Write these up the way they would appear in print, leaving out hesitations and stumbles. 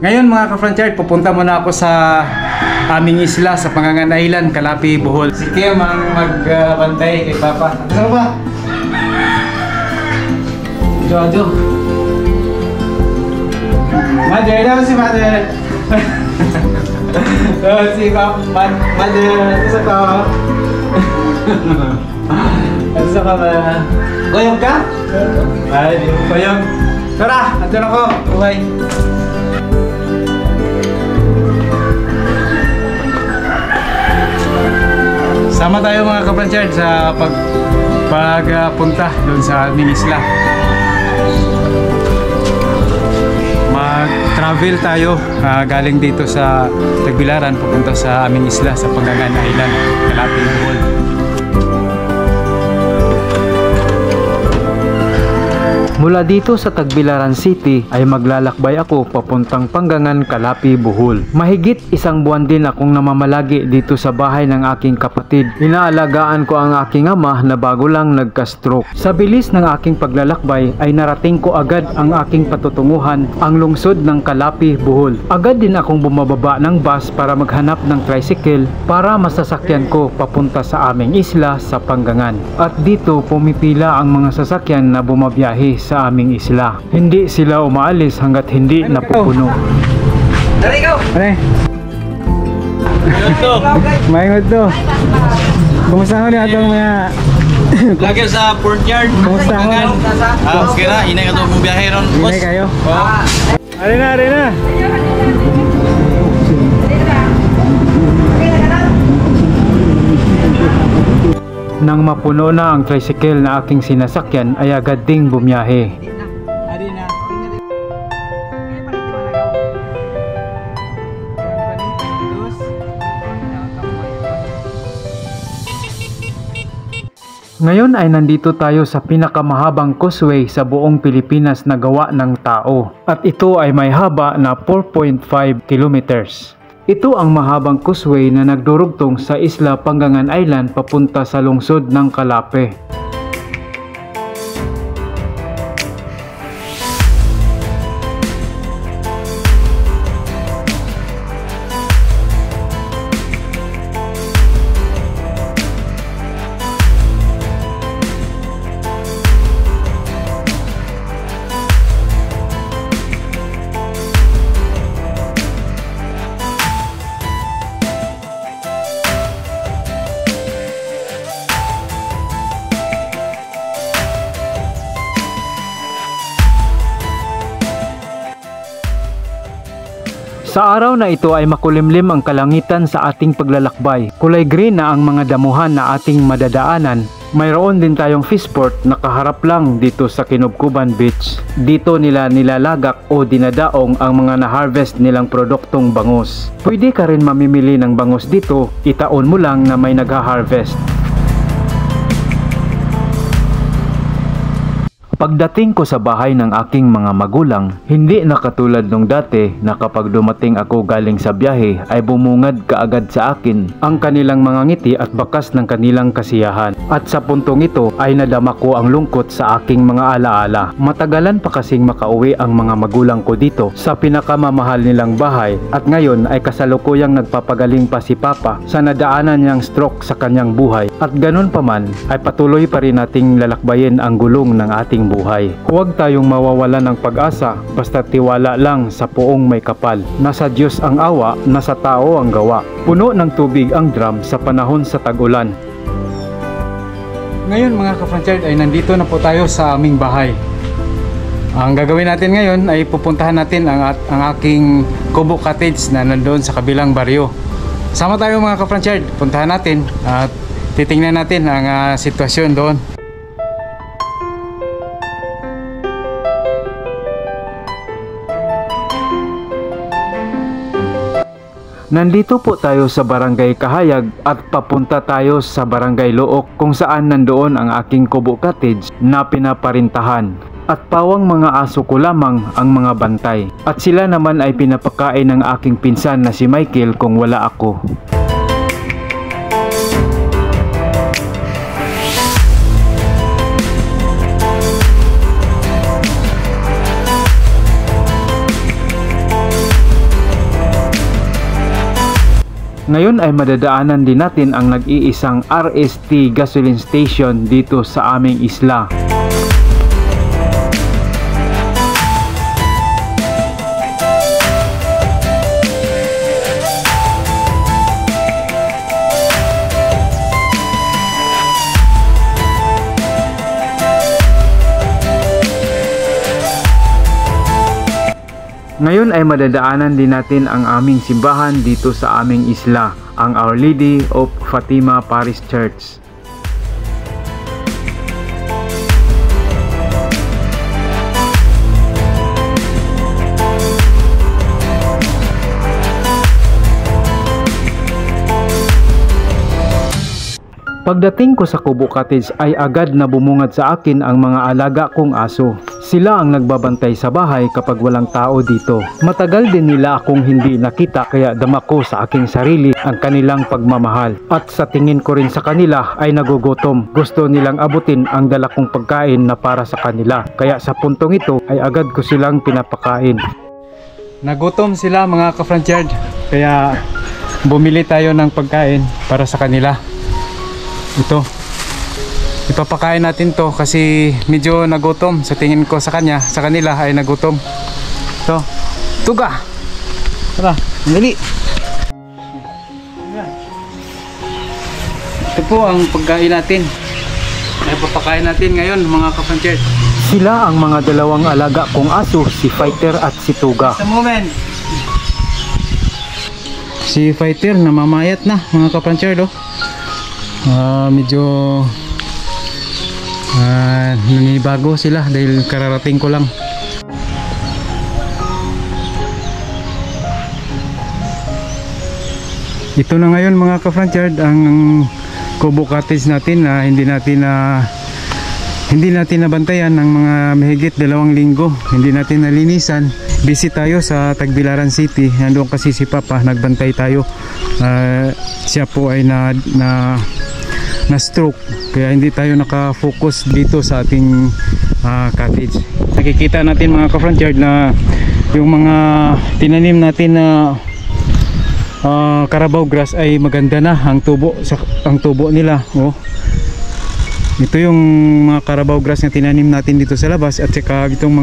Ngayon mga ka-Franchard, pupunta muna ako sa aming isla sa Pangangan Island, Calapi, Bohol. Si Kim ang magbantay kay Papa. Ano ba? Jojo. Mother, daw si Mother. Si Mother, isa ka. Isa ka ba? Koyong ka? Ay, di mo koyong. Tara, andun ako. Bye. Sama tayo mga ka-Franchard sa pagpunta doon sa aming isla. Mag-travel tayo galing dito sa Tagbilaran pupunta sa aming isla sa Pangangan Island, Calapi, Bohol. Mula dito sa Tagbilaran City ay maglalakbay ako papuntang Pangangan, Calapi, Bohol. Mahigit isang buwan din akong namamalagi dito sa bahay ng aking kapatid. Inaalagaan ko ang aking ama na bago lang nagka-stroke. Sa bilis ng aking paglalakbay ay narating ko agad ang aking patutunguhan, ang lungsod ng Calapi, Bohol. Agad din akong bumababa ng bus para maghanap ng tricycle para masasakyan ko papunta sa aming isla sa Pangangan. At dito pumipila ang mga sasakyan na bumabiyahe sa aming isla. Hindi sila umaalis hanggat hindi napupuno. Dari ikaw! Ano? Mayroon to. Kumusta ko niya itong mga... Lagi sa port yard. Kumusta ko? Okay na, inay ka ito mong biyahe ron. Inay kayo? Ari na! Nang mapuno na ang tricycle na aking sinasakyan ay agad ding bumiyahe. Ngayon ay nandito tayo sa pinakamahabang causeway sa buong Pilipinas na gawa ng tao. At ito ay may haba na 4.5 kilometers. Ito ang mahabang causeway na nagdurugtong sa isla Pangangan Island papunta sa lungsod ng Calapi. Sa araw na ito ay makulimlim ang kalangitan sa ating paglalakbay. Kulay green na ang mga damuhan na ating madadaanan. Mayroon din tayong fishport na kaharap lang dito sa Kinubkuban Beach. Dito nila nilalagak o dinadaong ang mga na-harvest nilang produktong bangus. Pwede ka rin mamimili ng bangus dito, itaon mo lang na may nagha-harvest. Pagdating ko sa bahay ng aking mga magulang, hindi na katulad nung dati na kapag dumating ako galing sa biyahe ay bumungad kaagad sa akin ang kanilang mga ngiti at bakas ng kanilang kasiyahan. At sa puntong ito ay nadama ko ang lungkot sa aking mga alaala. Matagalan pa kasing makauwi ang mga magulang ko dito sa pinakamamahal nilang bahay at ngayon ay kasalukuyang nagpapagaling pa si Papa sa nadaanan niyang stroke sa kanyang buhay. At ganun pa man ay patuloy pa rin nating lalakbayin ang gulong ng ating buhay. Huwag tayong mawawala ng pag-asa basta tiwala lang sa Poong may kapal. Nasa Diyos ang awa, nasa tao ang gawa. Puno ng tubig ang drum sa panahon sa tag-ulan. Ngayon mga ka-Franchard ay nandito na po tayo sa aming bahay. Ang gagawin natin ngayon ay pupuntahan natin ang aking Kubo Cottage na nandoon sa kabilang baryo. Sama tayo mga ka-Franchard, puntahan natin at titingnan natin ang sitwasyon doon. Nandito po tayo sa Barangay Kahayag at papunta tayo sa Barangay Look kung saan nandoon ang aking Kubo Cottage na pinaparintahan. At pawang mga aso ko lamang ang mga bantay. At sila naman ay pinapakain ng aking pinsan na si Michael kung wala ako. Ngayon ay madadaanan din natin ang nag-iisang RST gasoline station dito sa aming isla. Ngayon ay madadaanan din natin ang aming simbahan dito sa aming isla, ang Our Lady of Fatima Parish Church. Pagdating ko sa Kubo Cottage ay agad na bumungad sa akin ang mga alaga kong aso. Sila ang nagbabantay sa bahay kapag walang tao dito. Matagal din nila akong hindi nakita kaya dama ko sa aking sarili ang kanilang pagmamahal. At sa tingin ko rin sa kanila ay nagugutom. Gusto nilang abutin ang dala kong pagkain na para sa kanila. Kaya sa puntong ito ay agad ko silang pinapakain. Nagutom sila mga ka-Franchyard, kaya bumili tayo ng pagkain para sa kanila. Ito, ipapakain natin to kasi medyo nagutom. Sa tingin ko sa kanila ay nagutom. Ito, tuga! Tara, dali! Ito po ang pagkain natin. Ay papakain natin ngayon mga ka-Franchyard. Sila ang mga dalawang alaga kong aso, si Fighter at si Tuga. Sa moment, si Fighter namamayat na mga ka-Franchyard, oh. Medyo nanibago sila dahil kararating ko lang. Ito na ngayon mga ka-Franchyard ang Kubo Cottage natin na hindi natin nabantayan ng mga mahigit 2 linggo. Hindi natin nalinisan. Busy tayo sa Tagbilaran City. Nandoon kasi si Papa, nagbantay tayo. Siya po ay na stroke, kaya hindi tayo nakafocus dito sa ating cottage. Nakikita natin mga ka-Franchyard na yung mga tinanim natin na Carabao grass ay maganda na ang tubo nila, oh. Ito yung mga Carabao grass na tinanim natin dito sa labas, at saka itong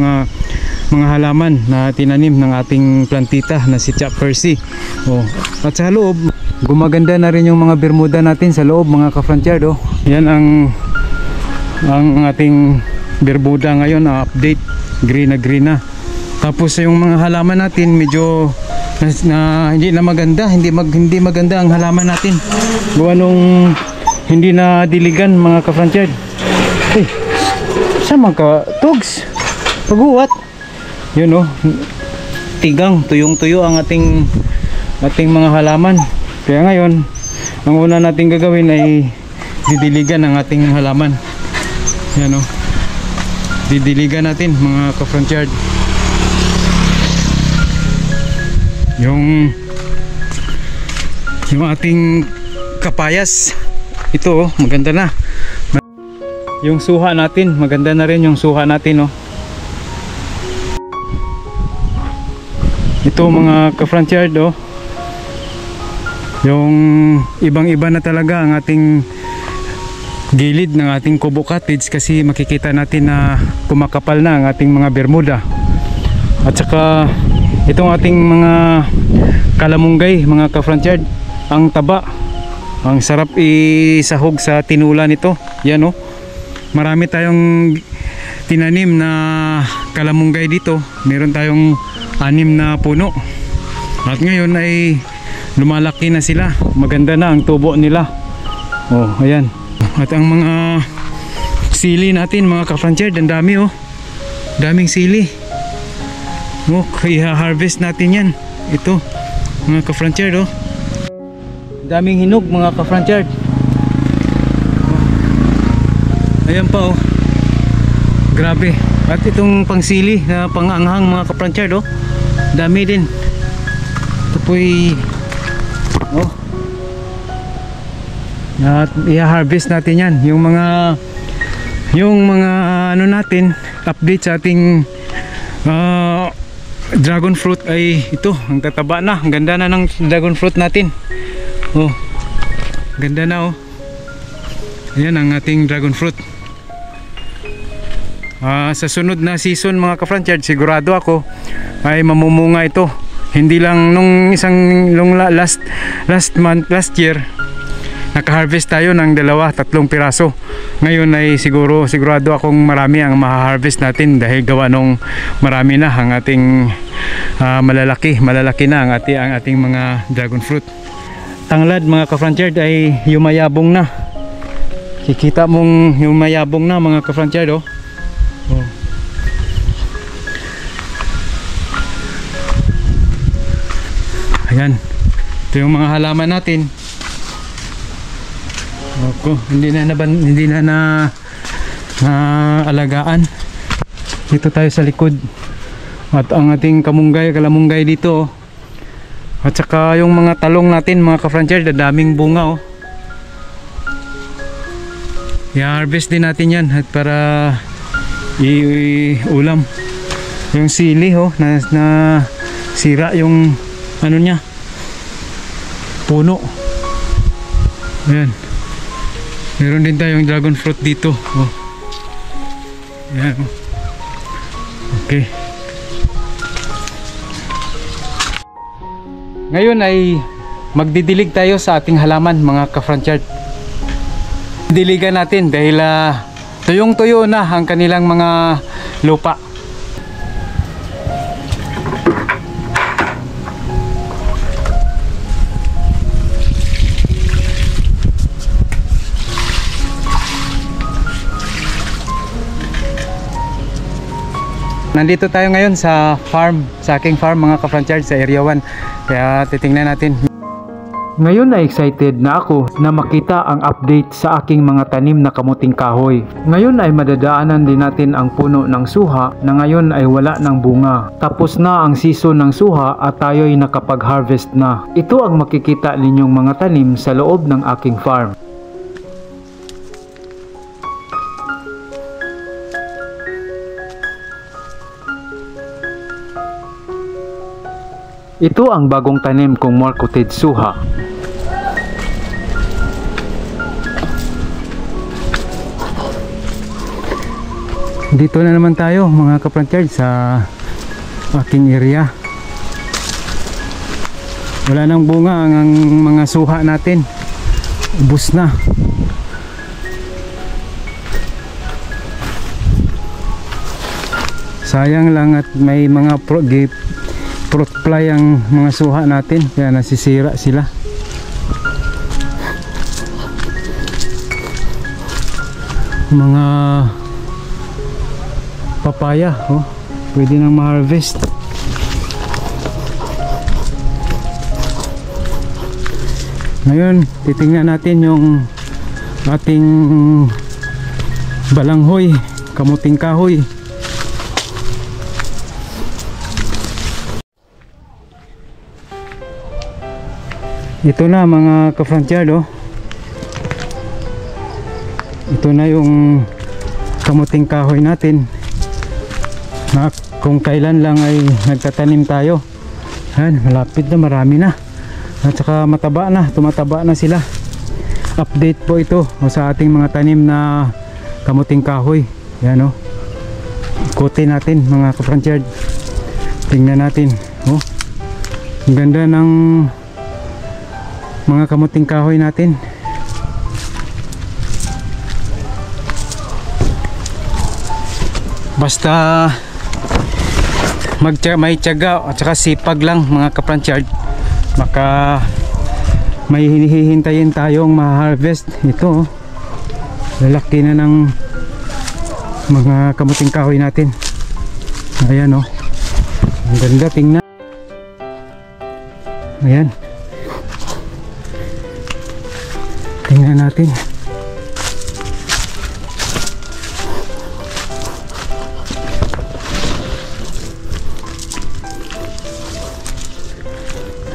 mga halaman na tinanim ng ating plantita na si Chap Percy, oh. At sa loob gumaganda na rin yung mga bermuda natin sa loob mga ka-Franchyard, oh. Yan ang ating bermuda ngayon, update, green na. Tapos yung mga halaman natin medyo hindi na maganda, hindi maganda ang halaman natin. Gawa nung hindi na diligan mga ka-Franchyard. Eh, sama ka, Tugs? Paguwat. Yun, oh. Tigang, tuyong-tuyo ang ating mga halaman. Kaya ngayon, ang una natin gagawin ay didiligan ang ating halaman. Yan, oh. Didiligan natin mga ka-Franchyard. Yung ating kapayas, ito, oh, maganda na. Yung suha natin, maganda na rin yung suha natin, oh. Ito mga ka-Franchyard, oh. Yung ibang-iba na talaga ang ating gilid ng ating Kubo Cottage, kasi makikita natin na kumakapal na ang ating mga bermuda. At saka itong ating mga kalamunggay mga ka-Franchyard, ang taba, ang sarap isahog sa tinula nito. Yan, oh. Marami tayong tinanim na kalamunggay dito. Meron tayong 6 na puno. At ngayon ay lumalaki na sila, maganda na ang tubo nila, oh, ayan. At ang mga sili natin mga ka-Franchyard, ang dami, oh, daming sili, oh, i-harvest natin yan. Ito mga ka-Franchyard, oh, daming hinog mga ka-Franchyard, ayan pa, oh, grabe. At itong pangsili na panganghang mga ka-Franchyard, oh, dami din. Ito po'y oh, at i-harvest natin yan. Yung mga ano natin, update sa ating dragon fruit ay ito, ang tataba na, ang ganda na ng dragon fruit natin. Oh, ganda na oh. Ayan ang ating dragon fruit. Sa sunod na season mga ka-franchard, sigurado ako ay mamumunga ito. Hindi lang nung last year naka-harvest tayo ng 2-3 piraso. Ngayon ay sigurado akong marami ang ma-harvest natin dahil gawa nung marami na ang ating malalaki na ang ating mga dragon fruit. Tanglad mga ka-franchard ay yumayabong na. Kikita mong yumayabong na mga ka-franchard oh. Oh. Ayan, ito yung mga halaman natin. Opo, hindi na alagaan. Dito tayo sa likod. At ang ating kalamunggay dito oh. At saka yung mga talong natin mga ka-franchard, daming bunga oh. I-harvest din natin yan at para ulam. Yung sili oh, na sira yung ano niya, puno. Ayan, meron din tayong dragon fruit dito oh. Ayan oh. Okay, ngayon ay magdidilig tayo sa ating halaman mga ka-franchard. Diligan natin dahil tuyong-tuyo na ang kanilang mga lupa. Nandito tayo ngayon sa farm, sa aking farm mga ka-franchard sa Area 1. Kaya titingnan natin. Ngayon ay excited na ako na makita ang update sa aking mga tanim na kamuting kahoy. Ngayon ay madadaanan din natin ang puno ng suha na ngayon ay wala ng bunga. Tapos na ang season ng suha at tayo ay nakapag-harvest na. Ito ang makikita ninyong mga tanim sa loob ng aking farm. Ito ang bagong tanim kong marketed suha. Dito na naman tayo mga ka-franchard sa aking area. Wala nang bunga ang mga suha natin. Ubus na. Sayang lang at may mga fruit fly ang mga suha natin kaya nasisira sila. Mga papaya oh, pwede nang ma-harvest. Ngayon titingnan natin yung ating balanghoy, kamuting kahoy. Ito na mga ka-franchard oh. Ito na yung kamuting kahoy natin na kung kailan lang ay nagtatanim tayo. Yan, malapit na, marami na. At saka mataba na, tumataba na sila. Update po ito sa ating mga tanim na kamuting kahoy. Yan oh. Ikutin natin mga ka-franchard. Tingnan natin oh. Ang ganda ng mga kamuting kahoy natin. Basta may tiyaga at saka sipag lang mga ka-franchard, maka may hinihintayin tayong ma-harvest. Ito oh, lalaki na ng mga kamuting kahoy natin. Ayan oh, ang ganda tingnan. Ayan, tingnan natin.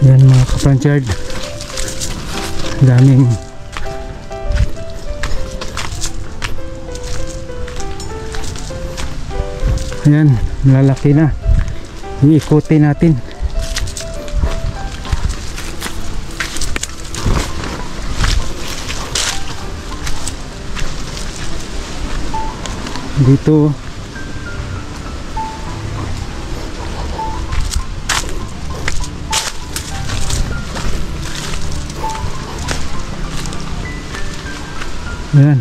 Ayan mga ka-franchard, daming ayan, malalaki na. Iikutin natin. Dito. Ayan.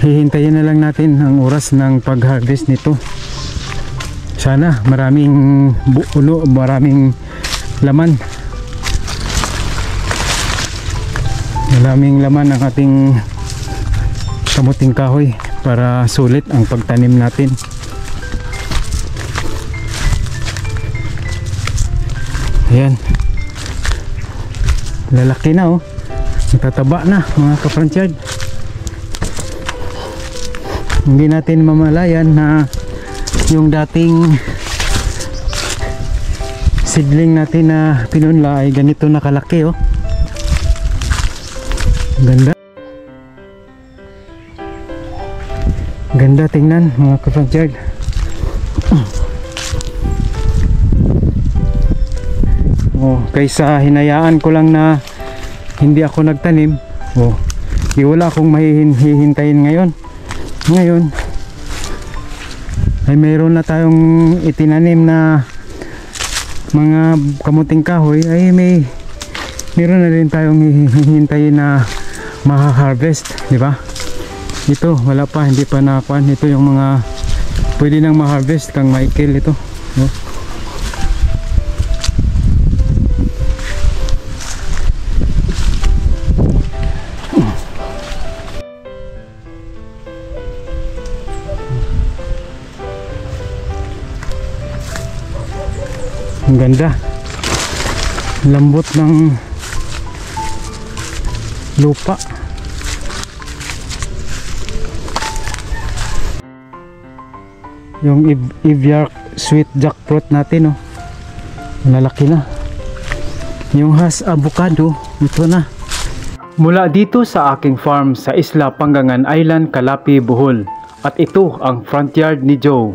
Hihintayin na lang natin ang oras ng pag-harvest nito. Sana maraming maraming laman. Maraming laman ang ating kamuting kahoy para sulit ang pagtanim natin. Ayan. Lalaki na oh. Natataba na mga kapransyad. Hindi natin mamalayan na yung dating seedling natin na pinunla ay ganito nakalaki oh. Ganda. Ganda tingnan mga kapransyad. Oh, kaysa hinayaan ko lang na hindi ako nagtanim. Oh, di wala akong mahihintayin ngayon. Ngayon ay mayroon na tayong itinanim na mga kamuting kahoy, ay mayroon na rin tayong hihintayin na ma-harvest, di ba? Ito wala pa, hindi pa nakuan. Ito yung mga pwede nang ma-harvest kang Michael ito. No? Ang ganda, lambot ng lupa. Yung Eviark sweet jackfruit natin oh, malalaki na. Yung Hass avocado, ito na. Mula dito sa aking farm sa Isla Panggangan Island, Calapi, Bohol. At ito ang front yard ni Joe.